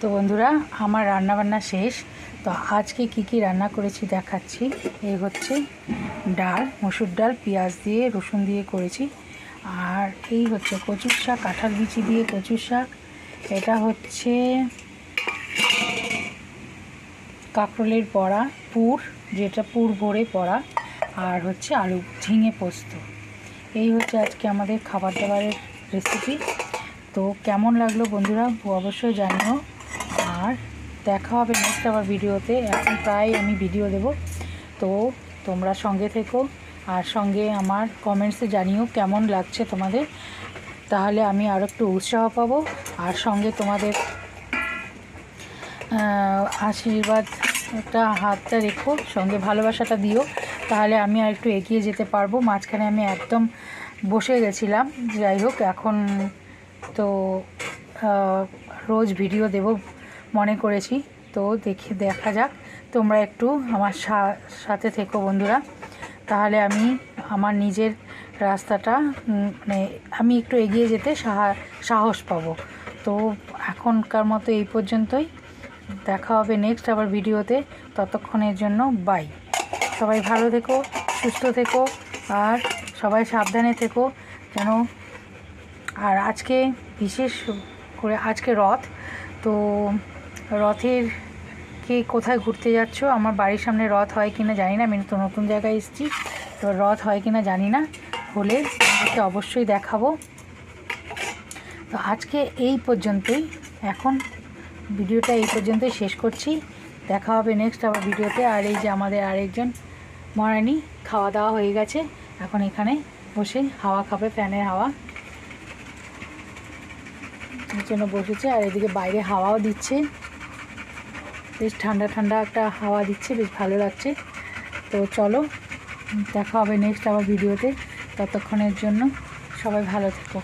তো বন্ধুরা, আমার রান্না বান্না শেষ। তো আজকে কি রান্না করেছি দেখাচ্ছি। এই হচ্ছে ডাল, মসুর ডাল পেঁয়াজ দিয়ে রসুন দিয়ে করেছি। আর এই হচ্ছে কচুর শাক, কাঁঠাল বিচি দিয়ে কচুর শাক। এটা হচ্ছে কাঁকরোলের বড়া, পুর, যেটা পুর ভরে বড়া। আর হচ্ছে আলু ঝিঙে পোস্ত। এই হচ্ছে আজকে আমাদের খাবার দাবারের রেসিপি। তো কেমন লাগলো বন্ধুরা অবশ্যই জানিও। আর দেখা হবে নেক্সট আবার ভিডিওতে। এখন প্রায় আমি ভিডিও দেব, তো তোমরা সঙ্গে থেকো। আর সঙ্গে আমার কমেন্টসে জানিও কেমন লাগছে তোমাদের, তাহলে আমি আরও একটু উৎসাহ পাবো। আর সঙ্গে তোমাদের আশীর্বাদটা হাতটা রেখো, সঙ্গে ভালোবাসাটা দিও, তাহলে আমি আর একটু এগিয়ে যেতে পারবো। মাঝখানে আমি একদম বসে গেছিলাম। যাই হোক, এখন তো রোজ ভিডিও দেব মনে করেছি। তো দেখা যাক, তোমরা একটু আমার সাথে থেকো বন্ধুরা, তাহলে আমি আমার নিজের রাস্তাটা মানে আমি একটু এগিয়ে যেতে সাহস পাবো। তো এখনকার মতো এই পর্যন্তই। দেখা হবে নেক্সট আবার ভিডিওতে। ততক্ষণের জন্য বাই। সবাই ভালো থেকো, সুস্থ থেকো, আর সবাই সাবধানে থেকো যেন। আর আজকে বিশেষ করে আজকে রথ। তো রথের কে কোথায় ঘুরতে যাচ্ছ? আমার বাড়ির সামনে রথ হয় কিনা জানি না, আমি তো নতুন জায়গায় এসেছি। তো রথ হয় কিনা জানি না, হলে তোমাদেরকে অবশ্যই দেখাবো। তো আজকে এই পর্যন্তই, এখন ভিডিওটা এই পর্যন্তই শেষ করছি। দেখা হবে নেক্সট আবার ভিডিওতে। আর এই যে আমাদের আরেকজন মহারানী, খাওয়া দাওয়া হয়ে গেছে, এখন এখানে বসে হাওয়া খাবে, ফ্যানের হাওয়া জন্য বসেছে। আর এদিকে বাইরে হাওয়াও দিচ্ছে, বেশ ঠান্ডা ঠান্ডা একটা হাওয়া দিচ্ছে, বেশ ভালো লাগছে। তো চলো, দেখা হবে নেক্সট আবার ভিডিওতে। ততক্ষণের জন্য সবাই ভালো থেকো।